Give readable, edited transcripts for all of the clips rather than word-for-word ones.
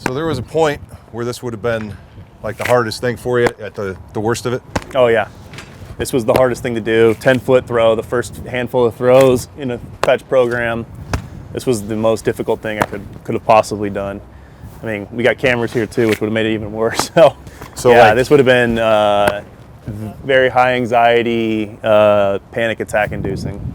So there was a point where this would have been like the hardest thing for you at the worst of it? Oh yeah. This was the hardest thing to do. 10-foot throw, the first handful of throws in a fetch program. This was the most difficult thing I could have possibly done. I mean, we got cameras here too, which would have made it even worse. So yeah, this would have been very high anxiety, panic attack inducing.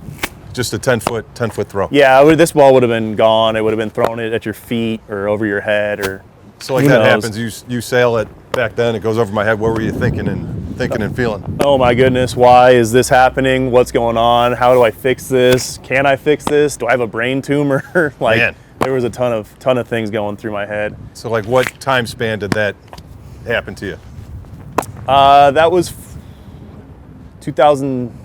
Just a 10-foot throw. Yeah, this ball would have been gone. It would have been thrown it at your feet or over your head, or so like that happens. You sail it back then. It goes over my head. What were you thinking and feeling? Oh my goodness! Why is this happening? What's going on? How do I fix this? Can I fix this? Do I have a brain tumor? Like, man. There was a ton of things going through my head. So like, what time span did that happen to you? That was 2000.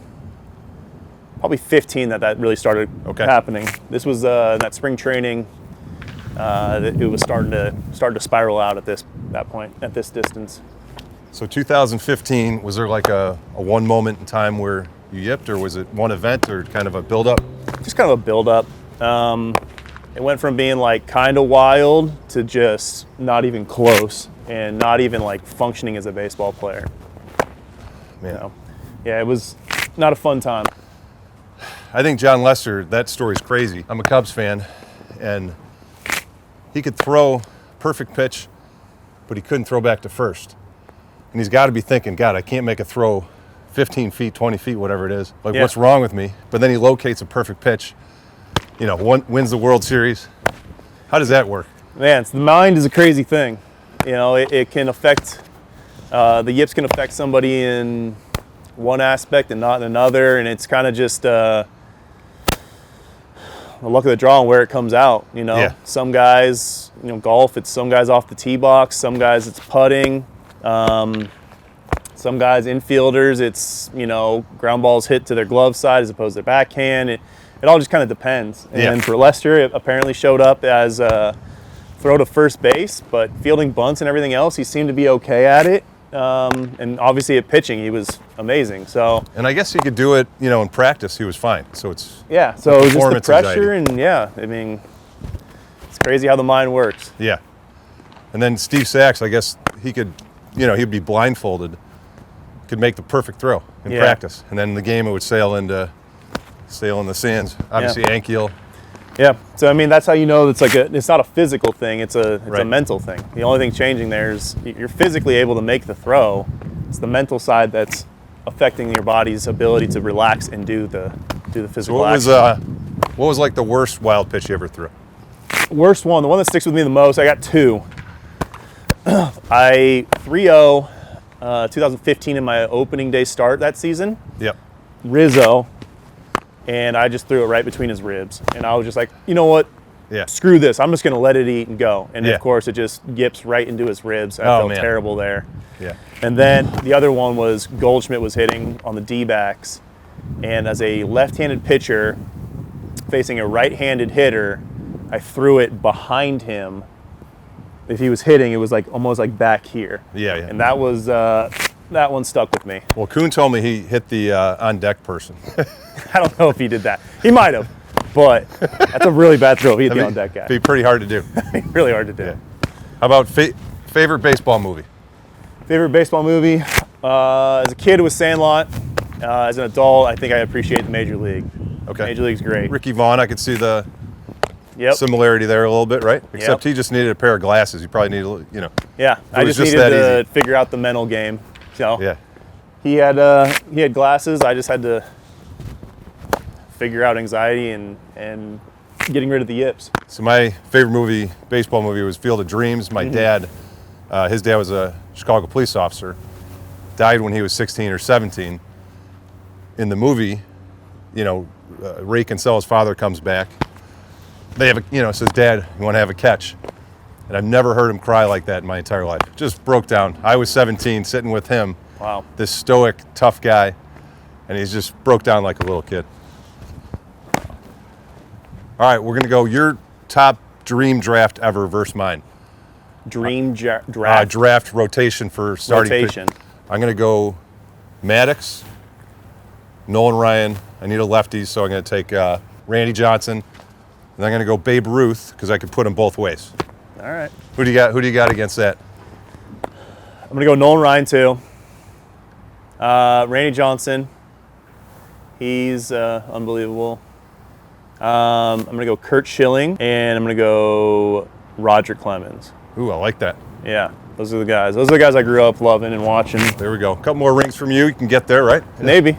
Probably 15 that really started happening. This was that spring training. It was starting to spiral out at that point, at this distance. So 2015, was there like a one moment in time where you yipped, or was it one event, or kind of a build-up? Just kind of a build-up. It went from being like kind of wild to just not even close, and not even like functioning as a baseball player. Man. You know? Yeah, it was not a fun time. I think John Lester, that story's crazy. I'm a Cubs fan, and he could throw perfect pitch, but he couldn't throw back to first. And he's got to be thinking, God, I can't make a throw 15 feet, 20 feet, whatever it is. Like, what's wrong with me? But then he locates a perfect pitch, wins the World Series. How does that work? Man, the mind is a crazy thing. It can affect, the yips can affect somebody in one aspect and not in another, and it's kind of just the luck of the draw and where it comes out. Some guys, golf, it's some guys off the tee box, some guys it's putting, some guys infielders, it's ground balls hit to their glove side as opposed to their backhand. It all just kind of depends. And for Lester, it apparently showed up as a throw to first base, but fielding bunts and everything else, he seemed to be okay at it. And obviously at pitching, he was amazing. And I guess he could do it, in practice. He was fine. So it's so it was just the pressure, anxiety. It's crazy how the mind works. Yeah. And then Steve Sachs, I guess he could, he'd be blindfolded, could make the perfect throw in practice, and then in the game it would sail in the sands. Obviously, Ankiel. Yeah, so that's how it's not a physical thing, it's a mental thing. The only thing changing there is you're physically able to make the throw. It's the mental side that's affecting your body's ability to relax and do the physical action. What was like the worst wild pitch you ever threw? Worst one, the one that sticks with me the most, I got two. I 3-0 2015 in my opening day start that season. Yep. Rizzo. And I just threw it right between his ribs. And I was just like, you know what? Yeah. Screw this. I'm just going to let it eat and go. And of course, it just yips right into his ribs. I felt terrible there. Yeah. And then the other one was Goldschmidt was hitting on the D-backs. And as a left-handed pitcher facing a right-handed hitter, I threw it behind him. If he was hitting, it was like almost like back here. Yeah. And that was that one stuck with me. Well, Kuhn told me he hit the on-deck person. I don't know if he did that. He might have, but that's a really bad throw. He hit the on-deck guy. It'd be pretty hard to do. Really hard to do. Yeah. How about favorite baseball movie? Favorite baseball movie? As a kid, it was Sandlot. As an adult, I think I appreciate the Major League. Okay. Major League's great. Ricky Vaughn, I could see the similarity there a little bit, right? Except he just needed a pair of glasses. He probably needed, Yeah, I just needed to figure out the mental game. So he had glasses. I just had to figure out anxiety and getting rid of the yips. So my favorite baseball movie was Field of Dreams. My dad, his dad was a Chicago police officer, died when he was 16 or 17. In the movie, Ray Kinsella's father comes back. They have says, Dad, you want to have a catch? And I've never heard him cry like that in my entire life. Just broke down. I was 17, sitting with him. Wow. This stoic, tough guy, and he's just broke down like a little kid. All right, we're going to go your top dream draft ever versus mine. Dream draft? Draft rotation for starting. Rotation. I'm going to go Maddox, Nolan Ryan. I need a lefty, so I'm going to take Randy Johnson. And I'm going to go Babe Ruth because I could put him both ways. All right. Who do you got? Who do you got against that? I'm gonna go Nolan Ryan too. Randy Johnson. He's unbelievable. I'm gonna go Kurt Schilling, and I'm gonna go Roger Clemens. Ooh, I like that. Yeah, those are the guys. Those are the guys I grew up loving and watching. There we go. A couple more rings from you. You can get there, right? Maybe.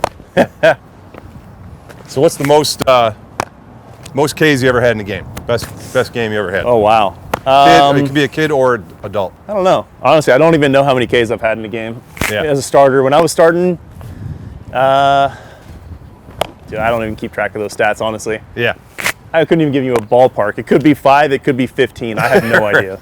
So what's the most Ks you ever had in a game? Best game you ever had? Oh wow. Kid, it could be a kid or adult. I don't know. Honestly, I don't even know how many Ks I've had in a game. Yeah. As a starter, when I was starting, dude, I don't even keep track of those stats, honestly. Yeah. I couldn't even give you a ballpark. It could be 5, it could be 15. I have no idea.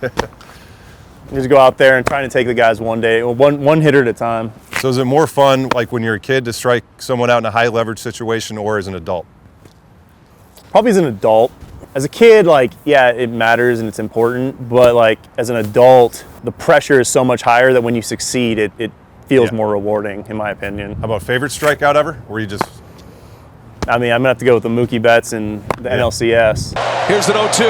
Just go out there and trying to take the guys one hitter at a time. So is it more fun, like when you're a kid, to strike someone out in a high leverage situation, or as an adult? Probably as an adult. As a kid, like, yeah, it matters and it's important, but like as an adult, the pressure is so much higher that when you succeed, it feels more rewarding, in my opinion. How about favorite strikeout ever? Where you just... I mean, I'm gonna have to go with the Mookie Betts and the NLCS. Here's an 0-2.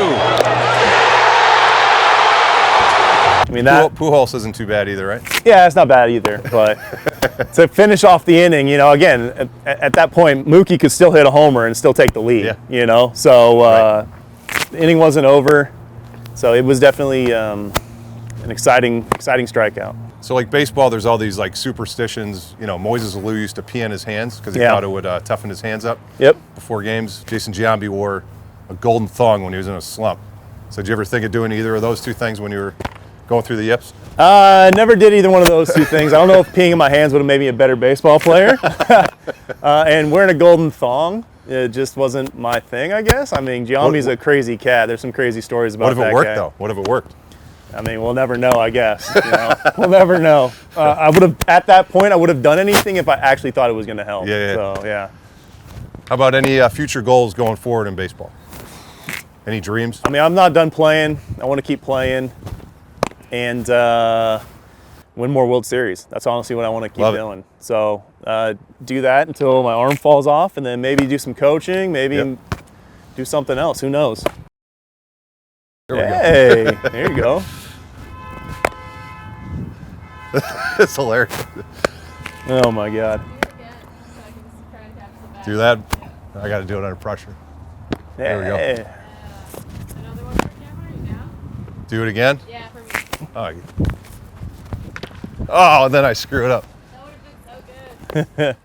I mean, that Pujols isn't too bad either, right? Yeah, it's not bad either. But to finish off the inning, again, at that point, Mookie could still hit a homer and still take the lead. Yeah. So the inning wasn't over. So it was definitely an exciting strikeout. So like baseball, there's all these like superstitions. Moises Alou used to pee on his hands because he thought it would toughen his hands up. Yep. Before games. Jason Giambi wore a golden thong when he was in a slump. So did you ever think of doing either of those two things when you were going through the yips? Never did either one of those two things. I don't know if peeing in my hands would have made me a better baseball player. And wearing a golden thong, it just wasn't my thing, I guess. I mean, Giambi's a crazy cat. There's some crazy stories about that guy. What if it worked, though? What if it worked? I mean, we'll never know, I guess. We'll never know. I would have, at that point, I would have done anything if I actually thought it was going to help. Yeah. So, yeah. How about any future goals going forward in baseball? Any dreams? I mean, I'm not done playing. I want to keep playing and win more World Series. That's honestly what I want to keep doing. So do that until my arm falls off, and then maybe do some coaching, maybe do something else. Who knows? There you go. It's hilarious. Oh my God. Do that. I got to do it under pressure. There we go. Another one for camera, you down? Do it again? Yeah, for me. Oh, and then I screw it up. That would have been so good.